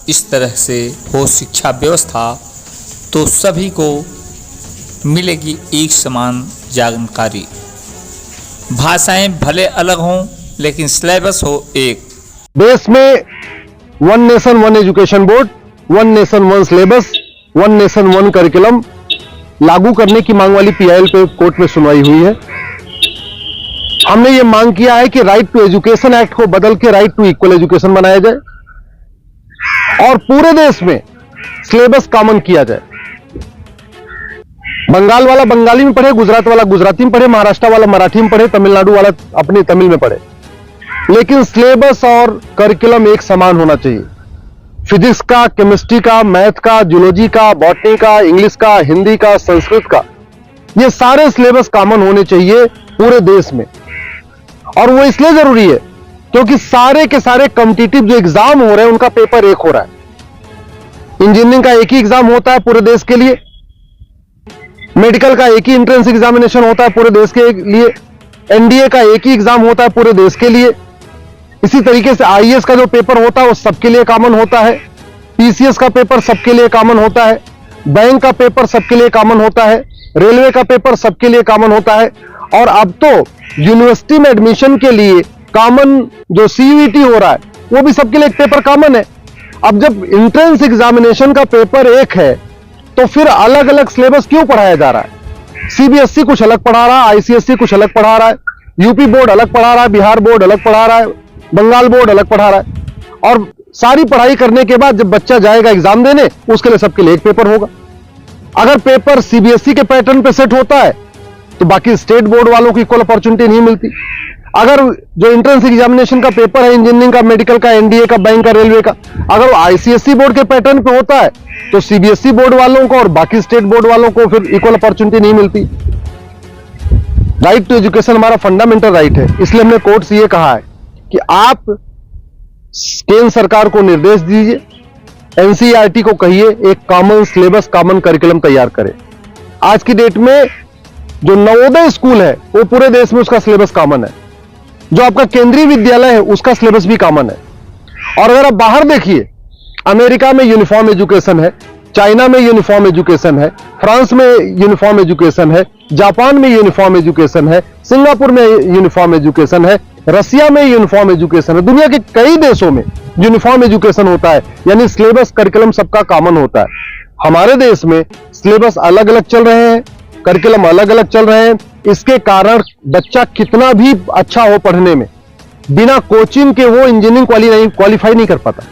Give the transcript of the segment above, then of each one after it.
इस तरह से हो शिक्षा व्यवस्था तो सभी को मिलेगी एक समान जानकारी। भाषाएं भले अलग हों लेकिन सिलेबस हो एक। देश में one nation one education board, one nation one syllabus, one nation one curriculum लागू करने की मांग वाली पीआईएल पे कोर्ट में सुनवाई हुई है। हमने ये मांग किया है कि राइट टू एजुकेशन एक्ट को बदल के राइट टू इक्वल एजुकेशन बनाया जाए और पूरे देश में सिलेबस कॉमन किया जाए। बंगाल वाला बंगाली में पढ़े, गुजरात वाला गुजराती में पढ़े, महाराष्ट्र वाला मराठी में पढ़े, तमिलनाडु वाला अपनी तमिल में पढ़े, लेकिन सिलेबस और करिकुलम एक समान होना चाहिए। फिजिक्स का, केमिस्ट्री का, मैथ का, जूलॉजी का, बॉटनी का, इंग्लिश का, हिंदी का, संस्कृत का, ये सारे सिलेबस कॉमन होने चाहिए पूरे देश में। और वो इसलिए जरूरी है क्योंकि सारे के सारे कॉम्पिटिटिव जो एग्जाम हो रहे हैं उनका पेपर एक हो रहा है। इंजीनियरिंग का एक ही एग्जाम होता है पूरे देश के लिए, मेडिकल का एक ही एंट्रेंस एग्जामिनेशन होता है पूरे देश के लिए, एनडीए का एक ही एग्जाम होता है पूरे देश के लिए। इसी तरीके से आईएएस का जो पेपर होता है वो सबके लिए कॉमन होता है, पीसीएस का पेपर सबके लिए कॉमन होता है, बैंक का पेपर सबके लिए कॉमन होता है, रेलवे का पेपर सबके लिए कॉमन होता है। और अब तो यूनिवर्सिटी में एडमिशन के लिए कॉमन जो सीयूईटी हो रहा है वो भी सबके लिए एक पेपर कॉमन है। अब जब एंट्रेंस एग्जामिनेशन का पेपर एक है तो फिर अलग अलग सिलेबस क्यों पढ़ाया जा रहा है? सीबीएसई कुछ अलग पढ़ा रहा है, आईसीएसई कुछ अलग पढ़ा रहा है, यूपी बोर्ड अलग पढ़ा रहा है, बिहार बोर्ड अलग पढ़ा रहा है, बंगाल बोर्ड अलग पढ़ा रहा है। और सारी पढ़ाई करने के बाद जब बच्चा जाएगा एग्जाम देने, उसके लिए सबके लिए एक पेपर होगा। अगर पेपर सीबीएसई के पैटर्न पे सेट होता है तो बाकी स्टेट बोर्ड वालों को इक्वल अपॉर्चुनिटी नहीं मिलती। अगर जो एंट्रेंस एग्जामिनेशन का पेपर है इंजीनियरिंग का, मेडिकल का, एनडीए का, बैंक का, रेलवे का, अगर वो आईसीएसई बोर्ड के पैटर्न पे होता है तो सीबीएसई बोर्ड वालों को और बाकी स्टेट बोर्ड वालों को फिर इक्वल अपॉर्चुनिटी नहीं मिलती। राइट टू एजुकेशन हमारा फंडामेंटल राइट है, इसलिए हमने कोर्ट से ये कहा है कि आप केंद्र सरकार को निर्देश दीजिए, एनसीईआरटी को कहिए एक कॉमन सिलेबस, कॉमन करिकुलम तैयार करे। आज की डेट में जो नवोदय स्कूल है वो पूरे देश में उसका सिलेबस कॉमन है, जो आपका केंद्रीय विद्यालय है उसका सिलेबस भी कॉमन है। और अगर आप बाहर देखिए, अमेरिका में यूनिफॉर्म एजुकेशन है, चाइना में यूनिफॉर्म एजुकेशन है, फ्रांस में यूनिफॉर्म एजुकेशन है, जापान में यूनिफॉर्म एजुकेशन है, सिंगापुर में यूनिफॉर्म एजुकेशन है, रसिया में यूनिफॉर्म एजुकेशन है, दुनिया के कई देशों में यूनिफॉर्म एजुकेशन होता है, यानी सिलेबस करिकुलम सबका कॉमन होता है। हमारे देश में सिलेबस अलग अलग चल रहे हैं, करिकुलम अलग अलग चल रहे हैं। इसके कारण बच्चा कितना भी अच्छा हो पढ़ने में, बिना कोचिंग के वो इंजीनियरिंग क्वालिफाई नहीं कर पाता,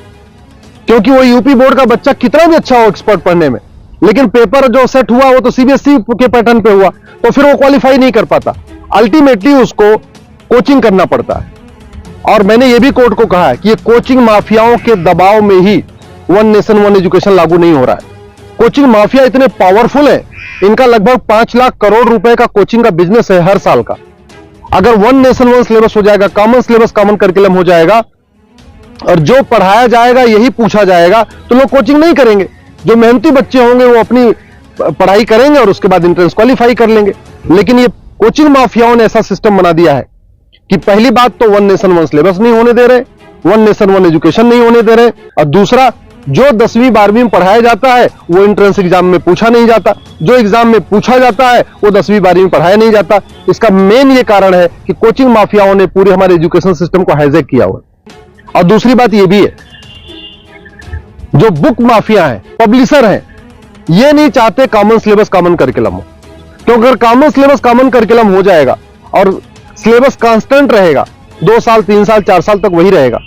क्योंकि वो यूपी बोर्ड का बच्चा कितना भी अच्छा हो एक्सपर्ट पढ़ने में, लेकिन पेपर जो सेट हुआ वो तो सीबीएसई के पैटर्न पे हुआ, तो फिर वो क्वालिफाई नहीं कर पाता। अल्टीमेटली उसको कोचिंग करना पड़ता है। और मैंने ये भी कोर्ट को कहा है कि ये कोचिंग माफियाओं के दबाव में ही वन नेशन वन एजुकेशन लागू नहीं हो रहा है। कोचिंग माफिया इतने पावरफुल है, इनका लगभग 5 लाख करोड़ रुपए का कोचिंग का बिजनेस है हर साल का। अगर वन नेशन वन सिलेबस हो जाएगा, कॉमन सिलेबस, कॉमन करिकुलम हो जाएगा और जो पढ़ाया जाएगा यही पूछा जाएगा, तो लोग कोचिंग नहीं करेंगे। जो मेहनती बच्चे होंगे वो अपनी पढ़ाई करेंगे और उसके बाद एंट्रेंस क्वालिफाई कर लेंगे। लेकिन ये कोचिंग माफियाओं ने ऐसा सिस्टम बना दिया है कि पहली बात तो वन नेशन वन सिलेबस नहीं होने दे रहे, वन नेशन वन एजुकेशन नहीं होने दे रहे, और दूसरा जो 10वीं 12वीं में पढ़ाया जाता है वो एंट्रेंस एग्जाम में पूछा नहीं जाता, जो एग्जाम में पूछा जाता है वो 10वीं 12वीं में पढ़ाया नहीं जाता। इसका मेन ये कारण है कि कोचिंग माफियाओं ने पूरे हमारे एजुकेशन सिस्टम को हाईजैक किया हुआ है। और दूसरी बात ये भी है, जो बुक माफिया है, पब्लिशर है, ये नहीं चाहते कॉमन सिलेबस कॉमन करिकुलम हो। तो अगर कॉमन सिलेबस कॉमन करिकुलम हो जाएगा और सिलेबस कांस्टेंट रहेगा, 2 साल 3 साल 4 साल तक वही रहेगा,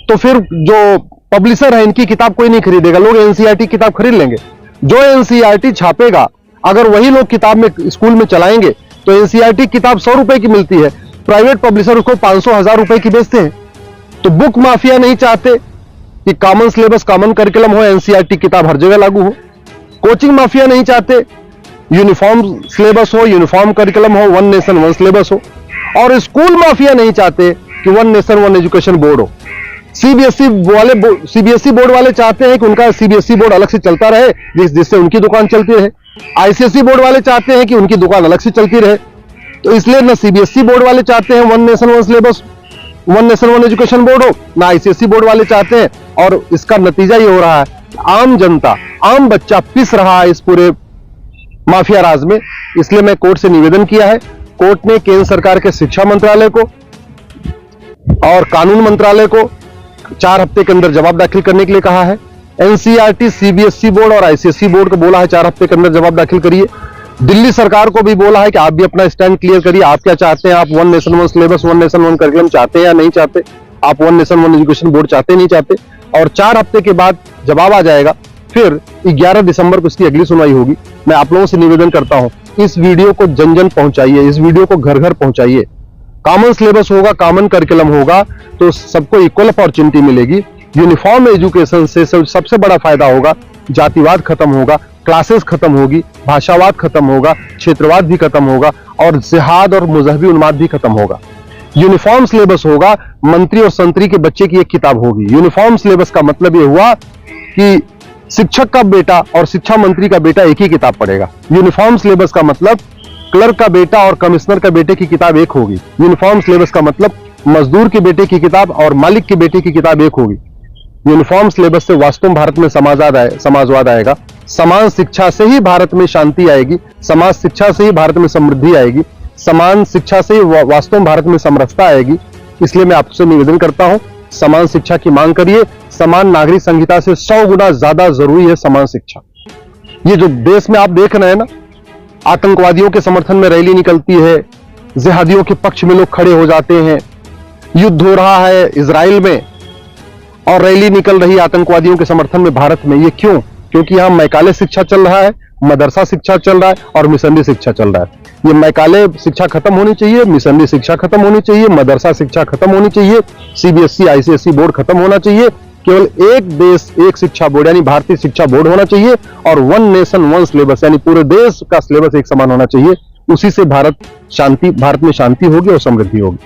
तो फिर जो पब्लिशर है इनकी किताब कोई नहीं खरीदेगा, लोग एनसीईआरटी किताब खरीद लेंगे। जो एनसीईआरटी छापेगा अगर वही लोग किताब में स्कूल में चलाएंगे तो एनसीईआरटी किताब 100 रुपए की मिलती है, प्राइवेट पब्लिशर उसको 500-1000 रुपए की बेचते हैं। तो बुक माफिया नहीं चाहते कि कॉमन सिलेबस कॉमन करिकुलम हो, एनसीईआरटी किताब हर जगह लागू हो। कोचिंग माफिया नहीं चाहते यूनिफॉर्म सिलेबस हो, यूनिफॉर्म करिकुलम हो, वन नेशन वन सिलेबस हो। और स्कूल माफिया नहीं चाहते कि one nation one education board हो। सीबीएसई बोर्ड वाले चाहते हैं कि उनका सीबीएसई बोर्ड अलग से चलता रहे, जिससे उनकी दुकान चलती रहे। आईसीएसई बोर्ड वाले चाहते हैं कि उनकी दुकान अलग से चलती रहे। तो इसलिए ना सीबीएसई बोर्ड वाले चाहते हैं one nation one syllabus, one nation one education board हो, ना आईसीएसई बोर्ड वाले चाहते हैं और इसका नतीजा ये हो रहा है कि आम जनता, आम बच्चा पिस रहा है इस पूरे माफिया राज में। इसलिए मैं कोर्ट से निवेदन किया है। कोर्ट ने केंद्र सरकार के शिक्षा मंत्रालय को और कानून मंत्रालय को 4 हफ्ते के अंदर जवाब दाखिल करने के लिए कहा है। एनसीईआरटी, सीबीएसई बोर्ड और आईसीएसई बोर्ड को बोला है 4 हफ्ते के अंदर जवाब दाखिल करिए। दिल्ली सरकार को भी बोला है कि आप भी अपना स्टैंड क्लियर करिए, आप क्या चाहते हैं, आप one nation one syllabus, one nation one curriculum चाहते हैं या नहीं चाहते, आप one nation one education board चाहते नहीं चाहते। और 4 हफ्ते के बाद जवाब आ जाएगा, फिर 11 दिसंबर को इसकी अगली सुनवाई होगी। मैं आप लोगों से निवेदन करता हूं, इस वीडियो को जन जन पहुंचाइए, इस वीडियो को घर घर पहुंचाइए। कॉमन सिलेबस होगा, कॉमन करिकुलम होगा तो सबको इक्वल अपॉर्चुनिटी मिलेगी। यूनिफॉर्म एजुकेशन से सबसे बड़ा फायदा होगा, जातिवाद खत्म होगा, क्लासेस खत्म होगी, भाषावाद खत्म होगा, क्षेत्रवाद भी खत्म होगा और जिहाद और मजहबी उन्माद भी खत्म होगा। यूनिफॉर्म सिलेबस होगा, मंत्री और संतरी के बच्चे की एक किताब होगी। यूनिफॉर्म सिलेबस का मतलब यह हुआ कि शिक्षक का बेटा और शिक्षा मंत्री का बेटा एक ही किताब पढ़ेगा। यूनिफॉर्म सिलेबस का मतलब क्लर्क का बेटा और कमिश्नर का बेटे की किताब एक होगी। यूनिफॉर्म सिलेबस का मतलब मजदूर के बेटे की किताब और मालिक के बेटे की किताब एक होगी। यूनिफॉर्म सिलेबस से वास्तव में भारत में समाजवाद आएगा। समान शिक्षा से ही भारत में शांति आएगी, समाज शिक्षा से ही भारत में समृद्धि आएगी, समान शिक्षा से ही वास्तव में भारत में समरसता आएगी। इसलिए मैं आपसे निवेदन करता हूं, समान शिक्षा की मांग करिए। समान नागरिक संहिता से 100 गुना ज्यादा जरूरी है समान शिक्षा। ये जो देश में आप देख रहे हैं ना, आतंकवादियों के समर्थन में रैली निकलती है, जिहादियों के पक्ष में लोग खड़े हो जाते हैं, युद्ध हो रहा है इजराइल में और रैली निकल रही है आतंकवादियों के समर्थन में भारत में। ये क्यों? क्योंकि यहां मैकाले शिक्षा चल रहा है, मदरसा शिक्षा चल रहा है और मिशनरी शिक्षा चल रहा है। ये मैकाले शिक्षा खत्म होनी चाहिए, मिशनरी शिक्षा खत्म होनी चाहिए, मदरसा शिक्षा खत्म होनी चाहिए, सीबीएसई आईसीएसई बोर्ड खत्म होना चाहिए। केवल एक देश एक शिक्षा बोर्ड यानी भारतीय शिक्षा बोर्ड होना चाहिए और वन नेशन वन सिलेबस यानी पूरे देश का सिलेबस एक समान होना चाहिए। उसी से भारत में शांति होगी और समृद्धि होगी।